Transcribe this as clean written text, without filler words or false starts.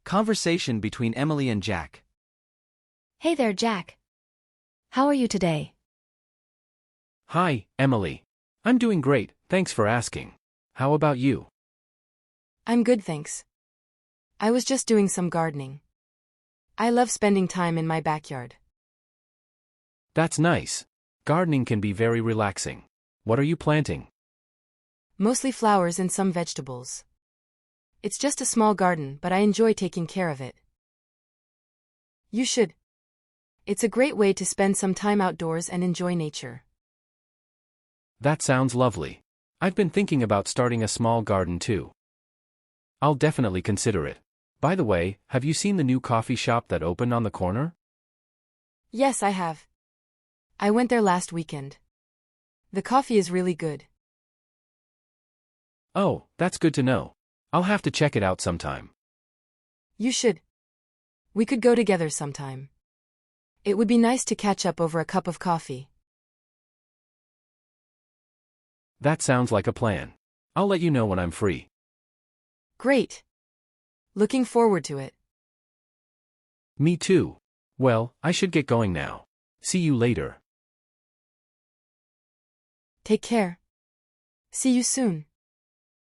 Conversation between Emily and Jack. Hey there, Jack. How are you today? Hi, Emily. I'm doing great, thanks for asking. How about you? I'm good, thanks. I was just doing some gardening. I love spending time in my backyard. That's nice. Gardening can be very relaxing. What are you planting? Mostly flowers and some vegetables. It's just a small garden, but I enjoy taking care of it. You should. It's a great way to spend some time outdoors and enjoy nature. That sounds lovely. I've been thinking about starting a small garden too. I'll definitely consider it. By the way, have you seen the new coffee shop that opened on the corner? Yes, I have. I went there last weekend. The coffee is really good. Oh, that's good to know. I'll have to check it out sometime. You should. We could go together sometime. It would be nice to catch up over a cup of coffee. That sounds like a plan. I'll let you know when I'm free. Great. Looking forward to it. Me too. Well, I should get going now. See you later. Take care. See you soon.